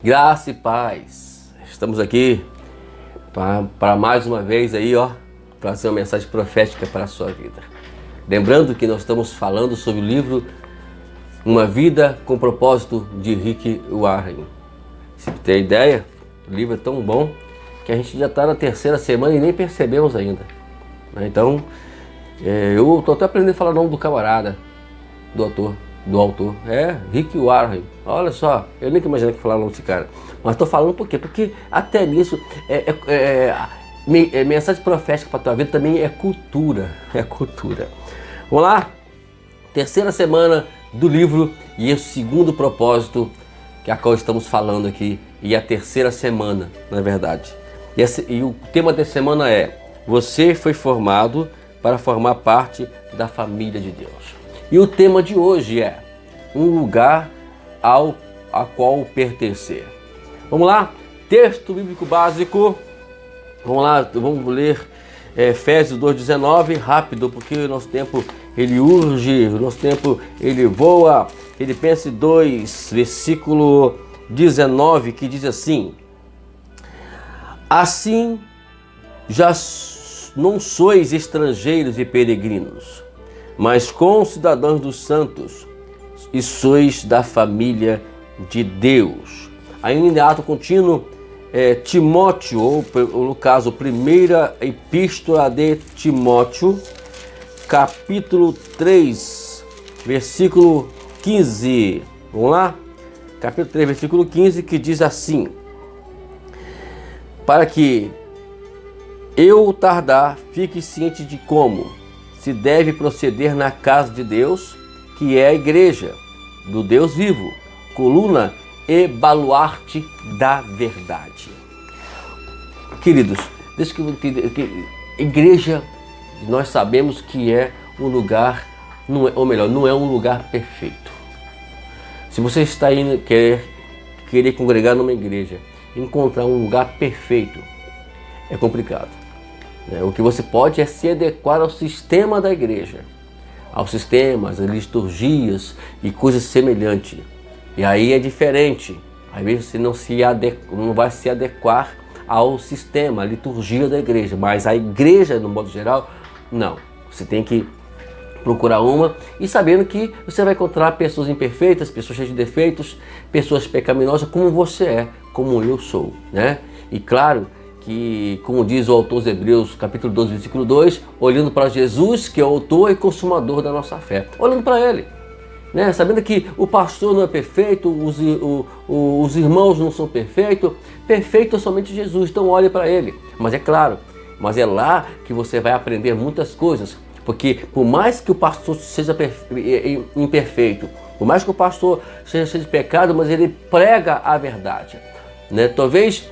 Graça e paz. Estamos aqui para mais uma vez aí, trazer uma mensagem profética para a sua vida. Lembrando que nós estamos falando sobre o livro Uma Vida com Propósito de Rick Warren. Se você tem ideia, o livro é tão bom que a gente já está na terceira semana e nem percebemos ainda. Então, eu estou até aprendendo a falar o nome do camarada, do autor, Rick Warren. Olha só, eu nem imaginei que falar o nome desse cara. Mas estou falando por quê? Porque até nisso, mensagem profética para a tua vida também é cultura. É cultura. Vamos lá? Terceira semana do livro e esse segundo propósito que a qual estamos falando aqui. E a terceira semana, na verdade. E o tema dessa semana é: você foi formado para formar parte da família de Deus. E o tema de hoje é um lugar a qual pertencer. Vamos lá? Texto bíblico básico. Vamos lá, vamos ler Efésios 2:19, rápido, porque o nosso tempo ele urge, o nosso tempo ele voa. Filipenses 2, versículo 19, que diz assim: assim já não sois estrangeiros e peregrinos, mas concidadãos dos santos, e sois da família de Deus. Ainda em ato contínuo, Timóteo, ou no caso, primeira epístola de Timóteo, capítulo 3, versículo 15. Vamos lá? Capítulo 3, versículo 15, que diz assim: para que eu tardar, fique ciente de como se deve proceder na casa de Deus, que é a igreja do Deus vivo, coluna e baluarte da verdade. Queridos, deixa que eu entenda que igreja, nós sabemos que é um lugar, não é um lugar perfeito. Se você está indo querer congregar numa igreja, encontrar um lugar perfeito é complicado. O que você pode é se adequar ao sistema da igreja, aos sistemas, às liturgias e coisas semelhantes. E aí é diferente. Às vezes você não vai se adequar ao sistema, à liturgia da igreja, mas a igreja, no modo geral, não. Você tem que procurar uma e sabendo que você vai encontrar pessoas imperfeitas, pessoas cheias de defeitos, pessoas pecaminosas, como você é, como eu sou, né? E claro que, como diz o autor dos Hebreus, capítulo 12, versículo 2, olhando para Jesus, que é o autor e consumador da nossa fé. Olhando para Ele, né? Sabendo que o pastor não é perfeito, os irmãos não são perfeitos, perfeito é somente Jesus, então olhe para Ele. Mas é claro, é lá que você vai aprender muitas coisas, porque por mais que o pastor seja imperfeito, por mais que o pastor seja de pecado, mas ele prega a verdade, né? Talvez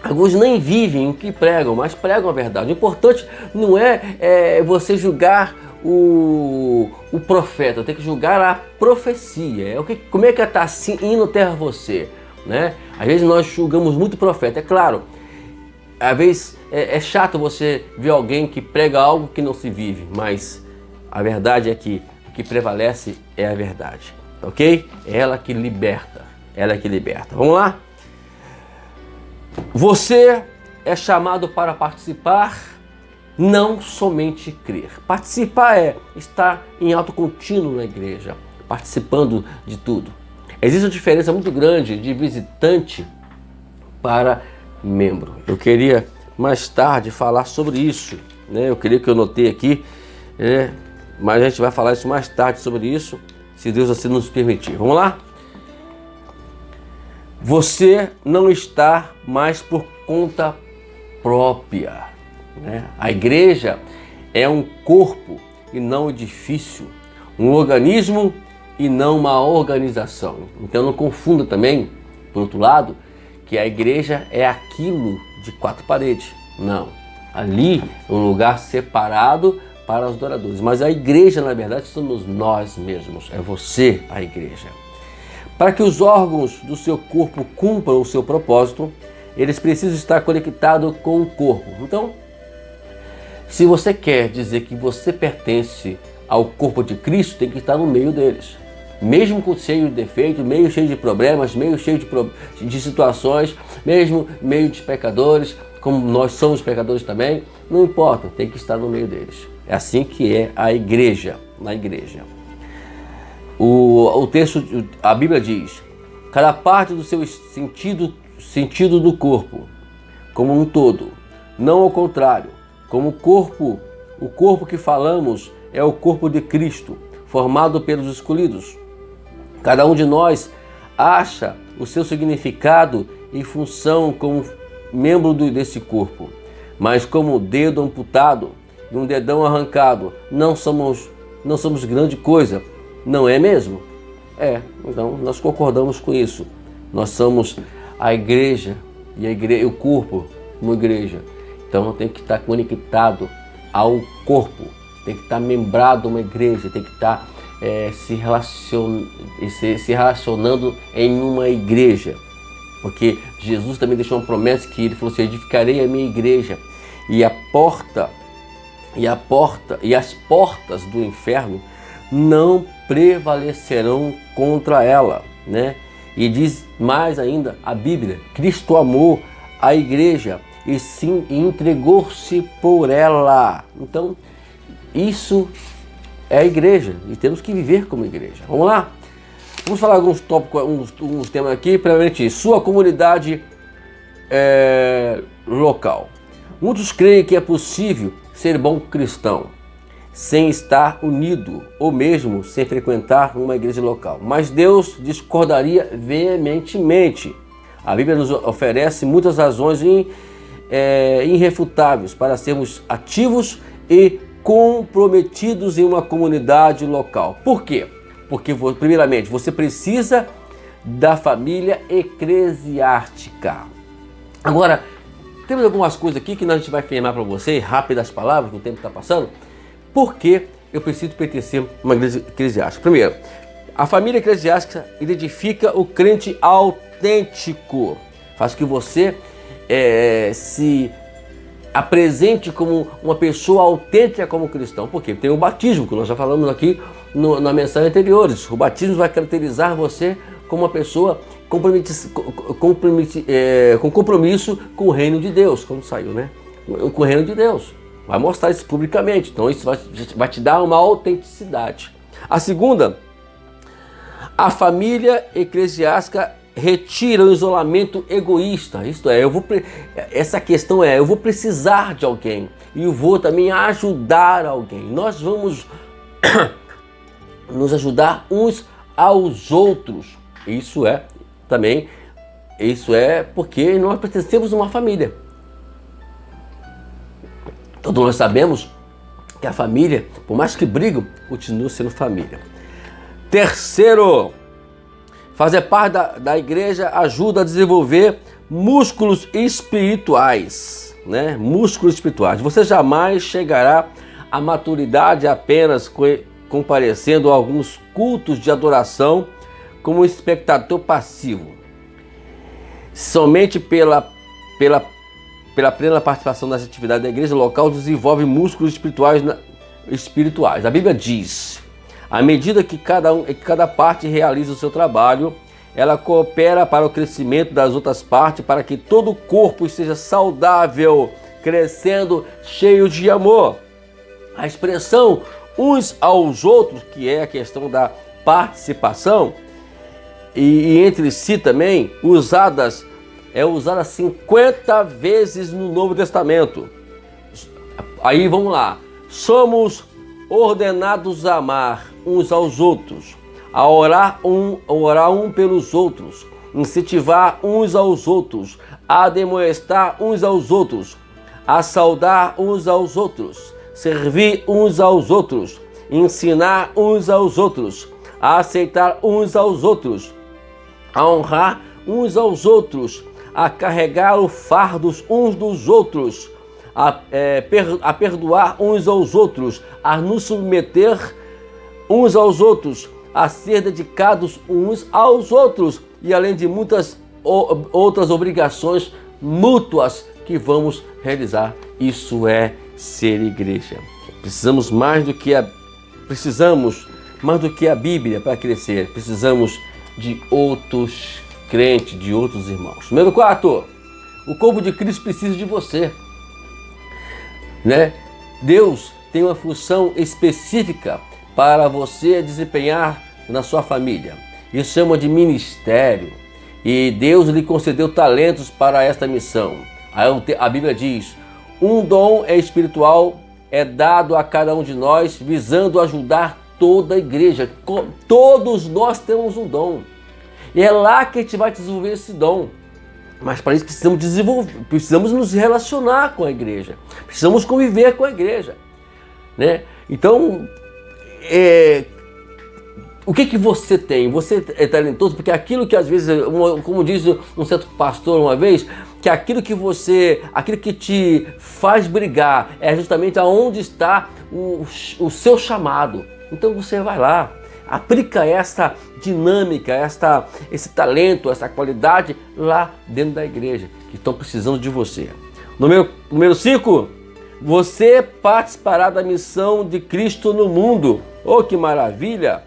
alguns nem vivem o que pregam, mas pregam a verdade. O importante não é você julgar o profeta, tem que julgar a profecia. Como é que está indo até você, né? Às vezes nós julgamos muito o profeta, é claro. Às vezes é chato você ver alguém que prega algo que não se vive, mas a verdade é que o que prevalece é a verdade, ok? É ela que liberta, Vamos lá? Você é chamado para participar, não somente crer. Participar é estar em ato contínuo na igreja, participando de tudo. Existe uma diferença muito grande de visitante para membro. Eu queria mais tarde falar sobre isso, né? Eu queria que eu notei aqui, mas a gente vai falar isso mais tarde sobre isso, se Deus assim nos permitir. Vamos lá? Você não está mais por conta própria, né? A igreja é um corpo e não um edifício, um organismo e não uma organização. Então não confunda também, por outro lado, que a igreja é aquilo de quatro paredes. Não, ali é um lugar separado para os adoradores. Mas a igreja, na verdade, somos nós mesmos, é você a igreja. Para que os órgãos do seu corpo cumpram o seu propósito, eles precisam estar conectados com o corpo. Então, se você quer dizer que você pertence ao corpo de Cristo, tem que estar no meio deles. mesmo cheio de defeitos, meio cheio de problemas, meio cheio de situações, mesmo meio de pecadores, como nós somos pecadores também, não importa, tem que estar no meio deles. É assim que é a igreja, na igreja. O texto, a Bíblia diz, cada parte do seu sentido do corpo, como um todo, não ao contrário, como o corpo que falamos é o corpo de Cristo, formado pelos escolhidos. Cada um de nós acha o seu significado e função como membro desse corpo, mas como dedo amputado e um dedão arrancado, não somos grande coisa, não é mesmo? Então nós concordamos com isso. Nós somos a igreja e o corpo como igreja. Então tem que estar conectado ao corpo, tem que estar membrado uma igreja, tem que estar se relacionando em uma igreja. Porque Jesus também deixou uma promessa que ele falou assim: edificarei a minha igreja e as portas do inferno não prevalecerão contra ela, né? E diz mais ainda a Bíblia: Cristo amou a igreja e sim entregou-se por ela. Então isso é a igreja e temos que viver como igreja. Vamos lá? Vamos falar alguns tópicos, uns temas aqui. Primeiramente, sua comunidade local. Muitos creem que é possível ser bom cristão sem estar unido ou mesmo sem frequentar uma igreja local. Mas Deus discordaria veementemente. A Bíblia nos oferece muitas razões irrefutáveis para sermos ativos e comprometidos em uma comunidade local. Por quê? Porque, primeiramente, você precisa da família eclesiástica. Agora, temos algumas coisas aqui que a gente vai afirmar para você, rápidas palavras, que o tempo está passando. Por que eu preciso pertencer a uma igreja eclesiástica? Primeiro, a família eclesiástica identifica o crente autêntico. Faz com que você se apresente como uma pessoa autêntica como cristão. Por quê? Tem o batismo, que nós já falamos aqui na mensagem anteriores. O batismo vai caracterizar você como uma pessoa com compromisso com o reino de Deus, como saiu, né? Com o reino de Deus. Vai mostrar isso publicamente. Então isso vai te dar uma autenticidade. A segunda, a família eclesiástica retira o isolamento egoísta. Isto é, essa questão eu vou precisar de alguém e eu vou também ajudar alguém. Nós vamos nos ajudar uns aos outros. Isso é porque nós pertencemos a uma família. Todos nós sabemos que a família, por mais que brigam, continua sendo família. Terceiro, fazer parte da igreja ajuda a desenvolver músculos espirituais, né? Músculos espirituais. Você jamais chegará à maturidade apenas comparecendo a alguns cultos de adoração como espectador passivo. Somente pela plena participação nas atividades da igreja local desenvolve músculos espirituais. A Bíblia diz: à medida que cada parte realiza o seu trabalho, ela coopera para o crescimento das outras partes, para que todo o corpo seja saudável, crescendo, cheio de amor. A expressão uns aos outros, que é a questão da participação, e entre si também, usada 50 vezes no Novo Testamento. Aí vamos lá. Somos ordenados a amar uns aos outros, a orar um pelos outros, incentivar uns aos outros, a admoestar uns aos outros, a saudar uns aos outros, servir uns aos outros, ensinar uns aos outros, a aceitar uns aos outros, a honrar uns aos outros, a carregar os fardos uns dos outros, a perdoar uns aos outros, a nos submeter uns aos outros, a ser dedicados uns aos outros e além de muitas outras obrigações mútuas que vamos realizar. Isso é ser igreja. Precisamos mais do que a Bíblia para crescer. Precisamos de outros crentes, de outros irmãos. Número 4, o corpo de Cristo precisa de você, né? Deus tem uma função específica para você desempenhar na sua família. Isso chama de ministério. E Deus lhe concedeu talentos para esta missão. A Bíblia diz: um dom espiritual é dado a cada um de nós, visando ajudar toda a igreja. Todos nós temos um dom. E é lá que a gente vai desenvolver esse dom. Mas para isso precisamos nos relacionar com a igreja. Precisamos conviver com a igreja, né? Então, o que você tem? Você é talentoso porque aquilo que às vezes, como diz um certo pastor uma vez, que aquilo que te faz brigar é justamente aonde está o seu chamado. Então você vai lá, aplica essa dinâmica, esse talento, essa qualidade lá dentro da igreja, que estão precisando de você. Número 5, você participará da missão de Cristo no mundo. Oh, que maravilha!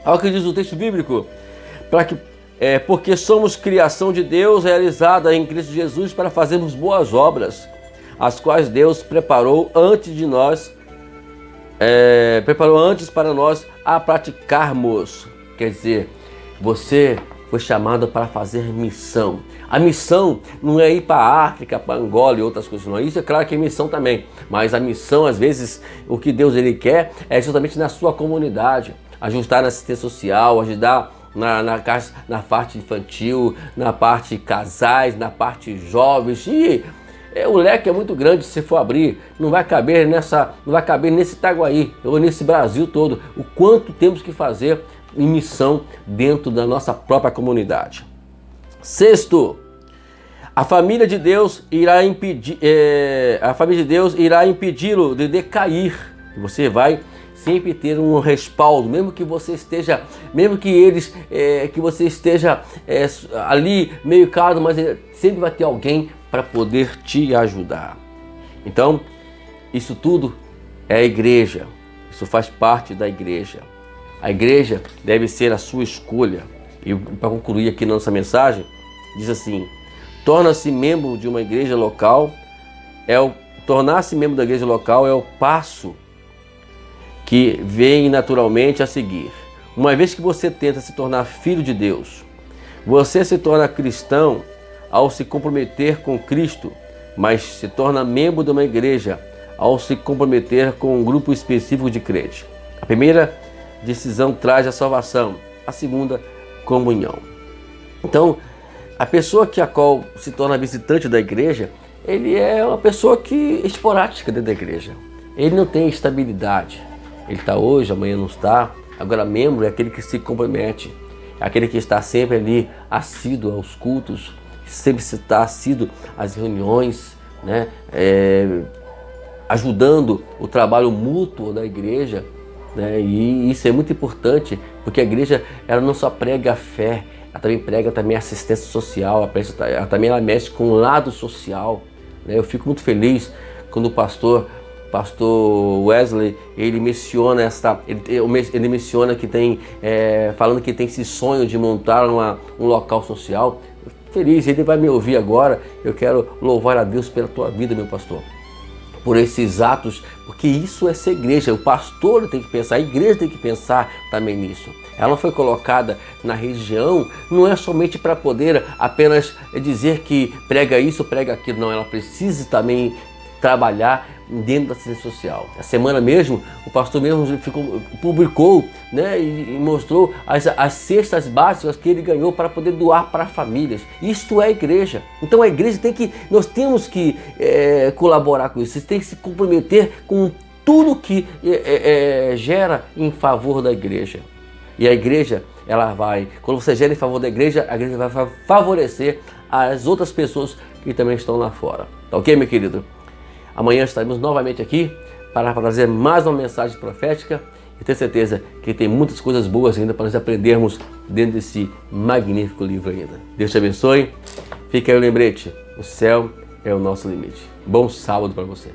Olha o que diz o texto bíblico, porque somos criação de Deus realizada em Cristo Jesus para fazermos boas obras, as quais Deus preparou antes para nós a praticarmos. Quer dizer, você foi chamado para fazer missão. A missão não é ir para a África, para Angola e outras coisas, não. Isso é claro que é missão também, mas a missão, às vezes, o que Deus quer é justamente na sua comunidade. Ajudar na assistência social, ajudar na parte infantil, na parte casais, na parte jovens. E o leque é muito grande, se for abrir, não vai caber nesse Itaguaí, ou nesse Brasil todo, o quanto temos que fazer em missão dentro da nossa própria comunidade. 6º, a família de Deus irá impedi-lo de decair. Você vai sempre ter um respaldo, mesmo que você esteja ali meio caso, mas sempre vai ter alguém para poder te ajudar. Então, isso tudo é a igreja, isso faz parte da igreja. A igreja deve ser a sua escolha. E para concluir aqui na nossa mensagem, diz assim: tornar-se membro da igreja local é o passo que vem naturalmente a seguir. Uma vez que você tenta se tornar filho de Deus, você se torna cristão ao se comprometer com Cristo, mas se torna membro de uma igreja ao se comprometer com um grupo específico de crentes. A primeira decisão traz a salvação, a segunda, comunhão. Então, a pessoa a qual se torna visitante da igreja, ele é uma pessoa esporádica dentro da igreja. Ele não tem estabilidade. Ele está hoje, amanhã não está. Agora, membro é aquele que se compromete, é aquele que está sempre ali assíduo aos cultos, sempre está assíduo às reuniões, né? Ajudando o trabalho mútuo da igreja, né? E isso é muito importante, porque a igreja ela não só prega a fé, ela também prega a assistência social, ela mexe com o lado social, né? Eu fico muito feliz quando o pastor Wesley, ele menciona que tem, falando que tem esse sonho de montar um local social. Feliz, ele vai me ouvir agora. Eu quero louvar a Deus pela tua vida, meu pastor, por esses atos, porque isso é ser igreja. O pastor tem que pensar, a igreja tem que pensar também nisso. Ela não foi colocada na região, não é somente para poder apenas dizer que prega isso, prega aquilo, não, ela precisa também trabalhar dentro da assistência social. A semana mesmo, o pastor mesmo publicou, né, e mostrou as cestas básicas que ele ganhou para poder doar para famílias. Isto é a igreja. Então a igreja nós temos que colaborar com isso. Você tem que se comprometer com tudo que gera em favor da igreja. E a igreja, quando você gera em favor da igreja, a igreja vai favorecer as outras pessoas que também estão lá fora. Tá ok, meu querido? Amanhã estaremos novamente aqui para trazer mais uma mensagem profética e tenho certeza que tem muitas coisas boas ainda para nós aprendermos dentro desse magnífico livro ainda. Deus te abençoe. Fica aí o lembrete, o céu é o nosso limite. Bom sábado para você.